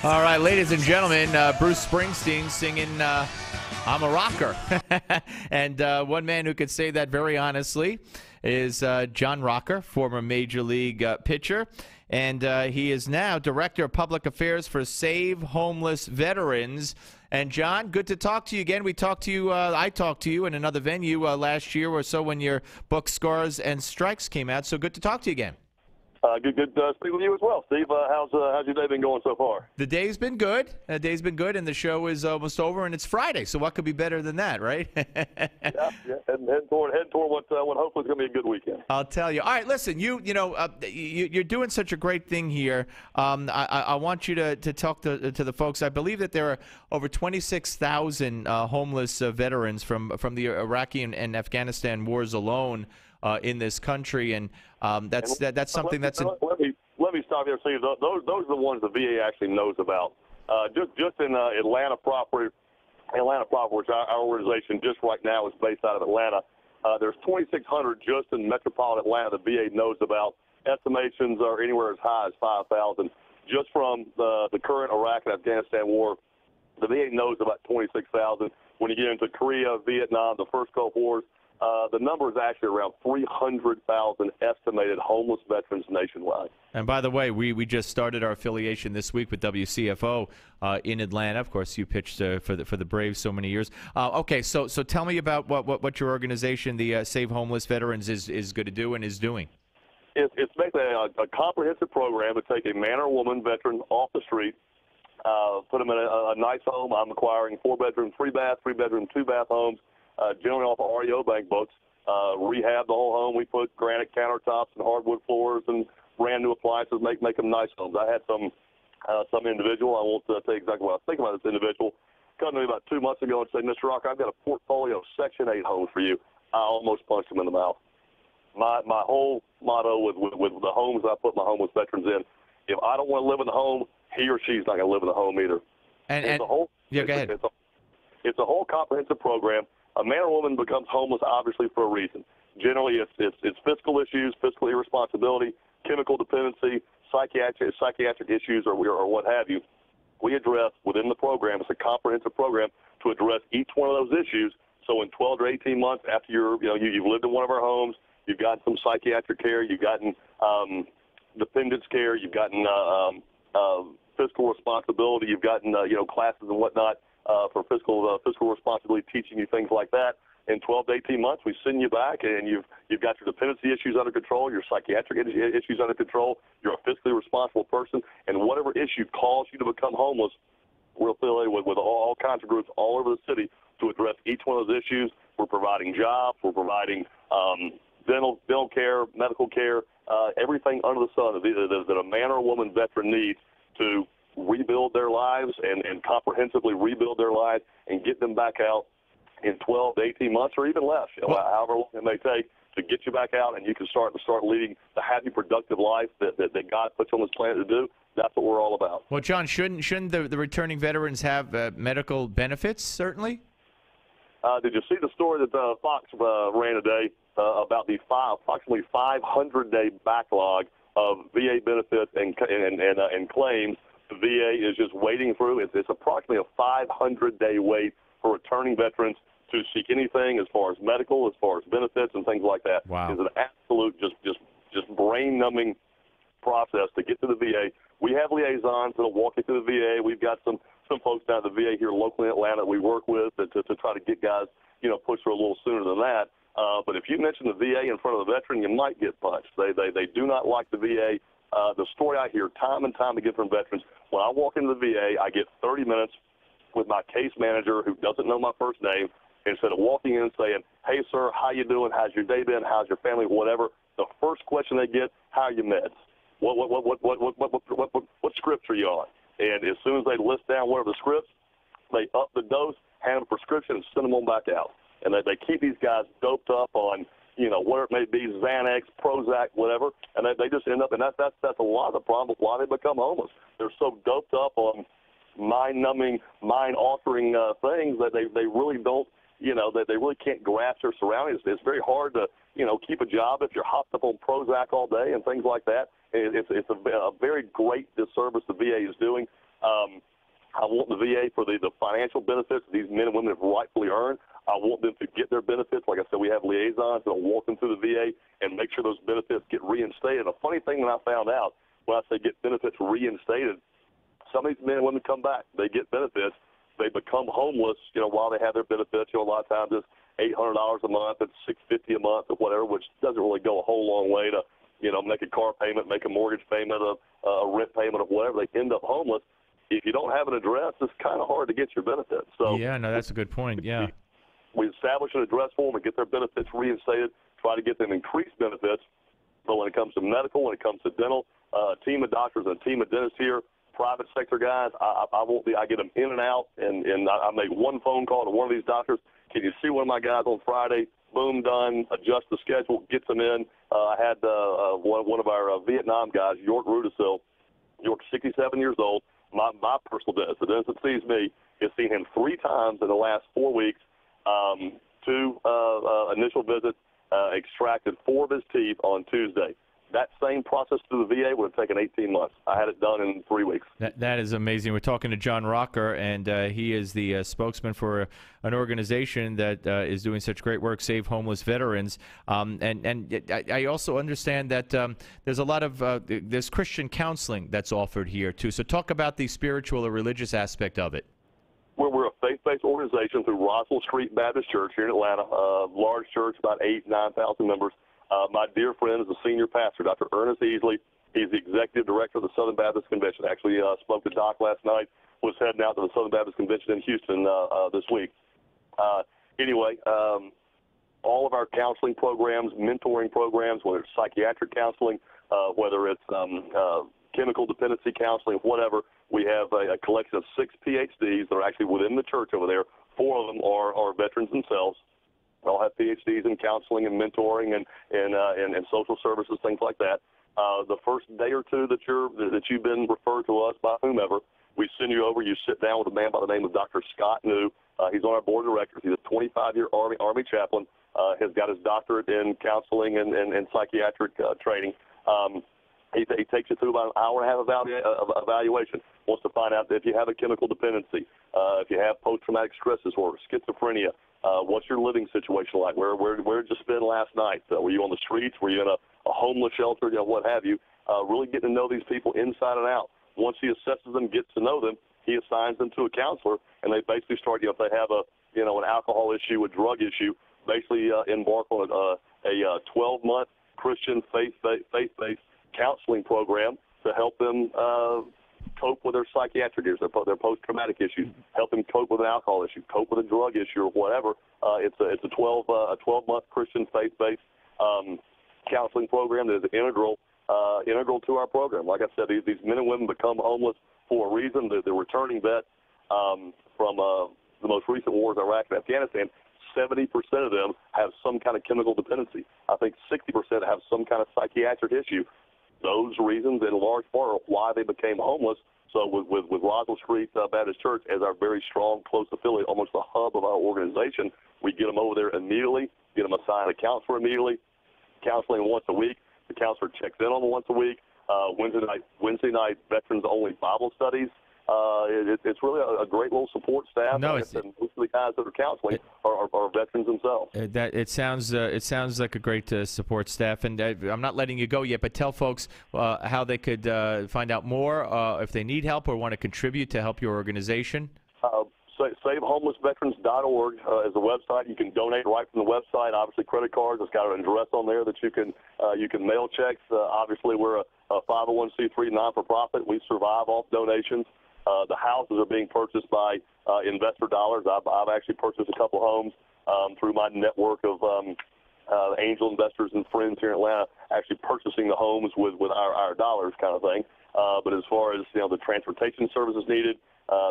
All right, ladies and gentlemen, Bruce Springsteen singing I'm a Rocker. And one man who could say that very honestly is John Rocker, former Major League pitcher. And he is now Director of Public Affairs for Save Homeless Veterans. And, John, good to talk to you again. I talked to you in another venue last year or so when your book Scars and Strikes came out. So good to talk to you again. Good speak with you as well, Steve. How's your day been going so far? The day's been good. And the show is almost over, and it's Friday. So what could be better than that, right? yeah. Heading toward what hopefully is going to be a good weekend. I'll tell you. All right, listen. You're doing such a great thing here. I want you to talk to the folks. I believe that there are over 26,000 homeless veterans from the Iraqi and Afghanistan wars alone in this country, and that's something that's. Let me stop here, Steve. Those are the ones the VA actually knows about. Just in Atlanta proper, which our organization just right now is based out of Atlanta. There's 2,600 just in metropolitan Atlanta the VA knows about. Estimations are anywhere as high as 5,000. Just from the current Iraq and Afghanistan war, the VA knows about 26,000. When you get into Korea, Vietnam, the first Gulf Wars, the number is actually around 300,000 estimated homeless veterans nationwide. And by the way, we just started our affiliation this week with WCFO in Atlanta. Of course, you pitched for the Braves so many years. Okay, so tell me about what your organization, the Save Homeless Veterans, is going to do and is doing. It's basically a comprehensive program to take a man or woman veteran off the street, put them in a nice home. I'm acquiring 4-bedroom, 3-bath, 3-bedroom, 2-bath homes. Generally off of REO bank books, rehab the whole home. We put granite countertops and hardwood floors and brand new appliances, make them nice homes. I had some individual, I won't tell you exactly what I was thinking about this individual, come to me about 2 months ago and said, Mr. Rocker, I've got a portfolio of Section 8 homes for you. I almost punched him in the mouth. My whole motto with the homes I put my homeless veterans in, if I don't want to live in the home, he or she's not going to live in the home either. Go ahead. It's a whole comprehensive program. A man or woman becomes homeless, obviously, for a reason. Generally, it's fiscal issues, fiscal irresponsibility, chemical dependency, psychiatric issues, or what have you. We address within the program. It's a comprehensive program to address each one of those issues. So in 12 to 18 months after you've lived in one of our homes, you've gotten some psychiatric care, you've gotten dependence care, you've gotten fiscal responsibility, you've gotten classes and whatnot. For fiscal responsibility, teaching you things like that. In 12 to 18 months, we send you back, and you've got your dependency issues under control, your psychiatric issues under control. You're a fiscally responsible person, and whatever issue caused you to become homeless, we're affiliated with all kinds of groups all over the city to address each one of those issues. We're providing jobs, we're providing dental care, medical care, everything under the sun that a man or a woman veteran needs to rebuild their lives and comprehensively rebuild their lives and get them back out in 12 to 18 months or even less, however long it may take to get you back out and you can start leading the happy, productive life that God puts on this planet to do. That's what we're all about. Well, John, shouldn't the returning veterans have medical benefits, certainly? Did you see the story that Fox ran today about the approximately 500-day backlog of VA benefits and claims? The VA is just waiting through. It's approximately a 500-day wait for returning veterans to seek anything as far as medical, as far as benefits and things like that. Wow. It's an absolute just brain-numbing process to get to the VA. We have liaisons that'll walk you through the VA. We've got some folks down at the VA here locally in Atlanta that we work with to try to get guys, push through a little sooner than that. But if you mention the VA in front of the veteran, you might get punched. They do not like the VA. The story I hear time and time again from veterans, when I walk into the VA, I get 30 minutes with my case manager who doesn't know my first name. Instead of walking in and saying, hey, sir, how you doing? How's your day been? How's your family? Whatever. The first question they get, how are your meds? What scripts are you on? And as soon as they list down whatever the scripts, they up the dose, hand them a prescription, and send them on back out. And they keep these guys doped up on whatever it may be, Xanax, Prozac, whatever, and they just end up, and that's a lot of the problem, why they become homeless. They're so doped up on mind-numbing, mind-altering things that they really don't, that they really can't grasp their surroundings. It's very hard to, keep a job if you're hopped up on Prozac all day and things like that. It's a very great disservice the VA is doing. want the VA for the financial benefits these men and women have rightfully earned. I want them to get their benefits. Like I said, we have liaisons that will walk them through the VA and make sure those benefits get reinstated. A funny thing that I found out when I say get benefits reinstated, some of these men and women come back. They get benefits. They become homeless, while they have their benefits. A lot of times it's $800 a month, it's $650 a month or whatever, which doesn't really go a whole long way to, make a car payment, make a mortgage payment, a rent payment, or whatever. They end up homeless. If you don't have an address, it's kind of hard to get your benefits. So yeah, no, that's a good point. Yeah. We establish an address for them and get their benefits reinstated, try to get them increased benefits. But when it comes to medical, when it comes to dental, a team of doctors and a team of dentists here, private sector guys, I get them in and out, and I make one phone call to one of these doctors. Can you see one of my guys on Friday? Boom, done. Adjust the schedule, gets them in. I had one of our Vietnam guys, York Rudisil. York's 67 years old. My personal dentist, the dentist that sees me, has seen him 3 times in the last 4 weeks. 2 initial visits, extracted 4 of his teeth on Tuesday. That same process through the VA would have taken 18 months. I had it done in 3 weeks. That is amazing. We're talking to John Rocker, and he is the spokesman for an organization that is doing such great work, Save Homeless Veterans. And I also understand that there's a lot of there's Christian counseling that's offered here, too. So talk about the spiritual or religious aspect of it. We're a faith-based organization through Roswell Street Baptist Church here in Atlanta, a large church, about 8,000 to 9,000 members. My dear friend is the senior pastor, Dr. Ernest Easley. He's the executive director of the Southern Baptist Convention. Actually, spoke to Doc last night, was heading out to the Southern Baptist Convention in Houston this week. Anyway, all of our counseling programs, mentoring programs, whether it's psychiatric counseling, whether it's chemical dependency counseling, whatever, we have a collection of 6 PhDs that are actually within the church over there. 4 of them are veterans themselves. They all have PhDs in counseling and mentoring and social services, things like that. The first day or 2 that you've been referred to us by whomever, we send you over. You sit down with a man by the name of Dr. Scott New. He's on our board of directors. He's a 25-year Army chaplain. Has got his doctorate in counseling and psychiatric training. He takes you through about an hour and a half of evaluation. Wants to find out if you have a chemical dependency, if you have post-traumatic stress disorder, schizophrenia. What's your living situation like? Where did you spend last night? Were you on the streets? Were you in a homeless shelter? What have you? Really getting to know these people inside and out. Once he assesses them, gets to know them, he assigns them to a counselor, and they basically start. If they have an alcohol issue, a drug issue, basically embark on a 12-month Christian faith-based counseling program to help them cope with their psychiatric issues, their post-traumatic issues, help them cope with an alcohol issue, cope with a drug issue, or whatever. It's a 12-month Christian faith-based counseling program that is integral to our program. Like I said, these men and women become homeless for a reason. They're returning vets from the most recent wars, Iraq and Afghanistan. 70% of them have some kind of chemical dependency. I think 60% have some kind of psychiatric issue. Those reasons, in large part, are why they became homeless. So with Roswell Street Baptist Church as our very strong, close affiliate, almost the hub of our organization, we get them over there immediately, get them assigned a counselor immediately, counseling once a week. The counselor checks in on them once a week. Wednesday night veterans-only Bible studies. It's really a great little support staff. No, most of the guys that are counseling are veterans themselves. It sounds like a great support staff, and I'm not letting you go yet, but tell folks how they could find out more if they need help or want to contribute to help your organization. SaveHomelessVeterans.org is the website. You can donate right from the website. Obviously, credit cards. It's got an address on there that you can mail checks. Obviously, we're a 501c3 non-for-profit. We survive off donations. The houses are being purchased by investor dollars. I've actually purchased a couple homes through my network of angel investors and friends here in Atlanta, actually purchasing the homes with our dollars, kind of thing. But as far as the transportation services needed,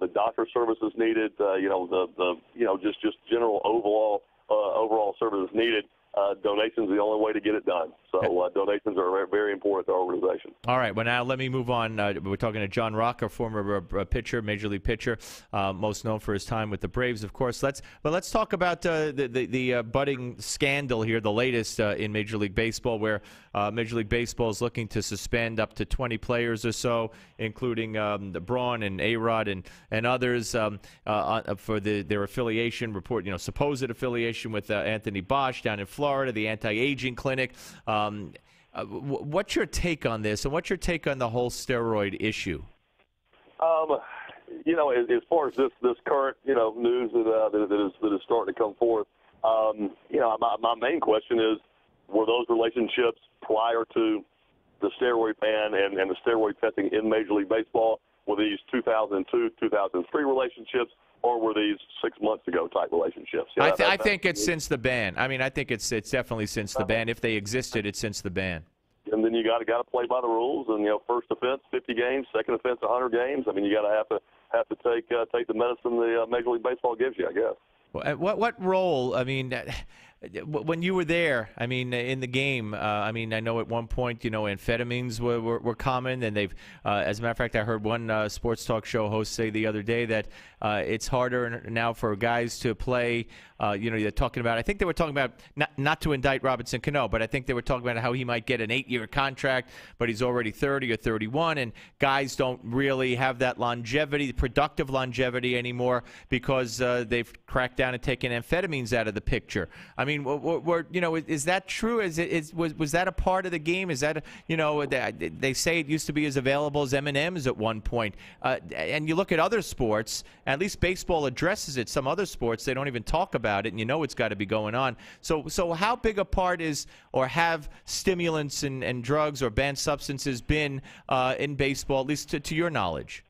the doctor services needed, just general overall services needed, donations are the only way to get it done. So donations are very, very important to our organization. All right. Well, now let me move on. We're talking to John Rocker, former pitcher, Major League pitcher, most known for his time with the Braves, of course. Let's talk about the budding scandal here, the latest in Major League Baseball, where Major League Baseball is looking to suspend up to 20 players or so, including Braun and A-Rod and others for their affiliation report, supposed affiliation with Anthony Bosch down in Florida, the anti-aging clinic. What's your take on this, and what's your take on the whole steroid issue? As far as this current, news that is starting to come forth, my main question is, were those relationships prior to the steroid ban and the steroid testing in Major League Baseball? Were these 2002, 2003 relationships, or were these 6 months ago type relationships? I think it's since the ban. I mean, I think it's definitely since the ban. If they existed, it's since the ban. And then you got to play by the rules. And first offense 50 games, second offense 100 games. I mean, you got to have to take the medicine the Major League Baseball gives you, I guess. Well, what role? I mean, when you were there, I mean, in the game, I mean, I know at one point, amphetamines were common, and they've, as a matter of fact, I heard one sports talk show host say the other day that it's harder now for guys to play. They're talking about, I think they were talking about, not to indict Robinson Cano, but I think they were talking about how he might get an 8-year contract, but he's already 30 or 31, and guys don't really have that longevity, productive longevity anymore, because they've cracked down and taken amphetamines out of the picture. I mean, is that true? Was that a part of the game? Is that, they say it used to be as available as M&Ms at one point. And you look at other sports, at least baseball addresses it. Some other sports, they don't even talk about it, and it's got to be going on. So how big a part is, or have stimulants and drugs or banned substances been in baseball, at least to your knowledge?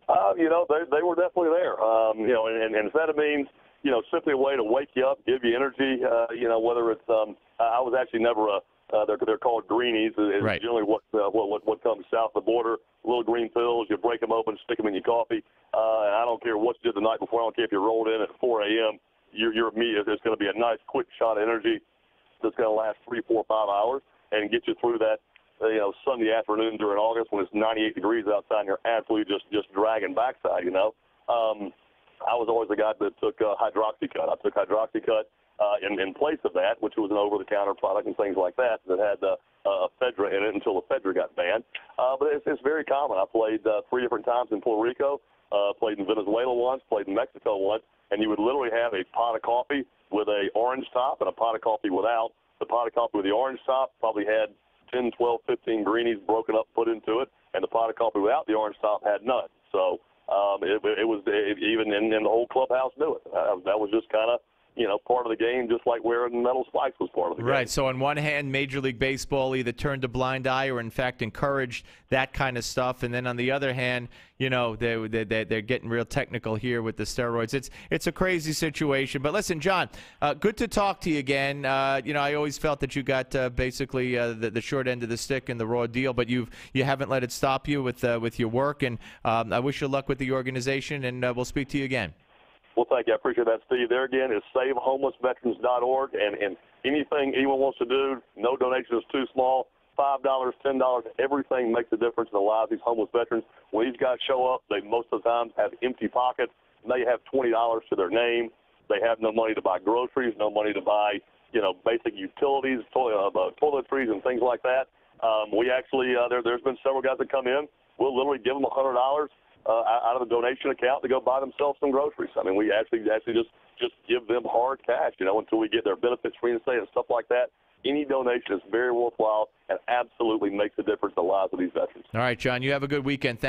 They were definitely there. And amphetamines, simply a way to wake you up, give you energy. Whether it's I was actually never they're called greenies. It's right. Generally what comes south of the border. Little green pills. You break them open, stick them in your coffee. And I don't care what you did the night before. I don't care if you rolled in at 4 a.m. You're immediate. There's going to be a nice quick shot of energy that's going to last 3, 4, 5 hours and get you through that. Sunday afternoon during August when it's 98 degrees outside and you're absolutely just dragging backside. I was always the guy that took hydroxycut. I took hydroxycut in place of that, which was an over-the-counter product and things like that had ephedra in it until ephedra got banned. But it's very common. I played 3 different times in Puerto Rico, played in Venezuela once, played in Mexico once, and you would literally have a pot of coffee with a orange top and a pot of coffee without. The pot of coffee with the orange top probably had 10, 12, 15 greenies broken up, put into it, and the pot of coffee without the orange top had none. So it was even in the whole clubhouse knew it. That was just kind of part of the game, just like wearing metal spikes was part of the game. Right. So on one hand, Major League Baseball either turned a blind eye or, in fact, encouraged that kind of stuff, and then on the other hand, they're getting real technical here with the steroids. It's a crazy situation. But listen, John, good to talk to you again. I always felt that you got basically the short end of the stick in the raw deal, but you haven't let it stop you with your work. And I wish you luck with the organization, and we'll speak to you again. Well, thank you. I appreciate that, Steve. There again is SaveHomelessVeterans.org, and anything anyone wants to do, no donation is too small. $5, $10, everything makes a difference in the lives of these homeless veterans. When these guys show up, they most of the time have empty pockets. They have $20 to their name. They have no money to buy groceries, no money to buy, basic utilities, toiletries, and things like that. We actually, there's been several guys that come in. We'll literally give them $100 out of the donation account to go buy themselves some groceries. I mean, we actually just give them hard cash, until we get their benefits reinstated and stuff like that. Any donation is very worthwhile and absolutely makes a difference in the lives of these veterans. All right, John, you have a good weekend.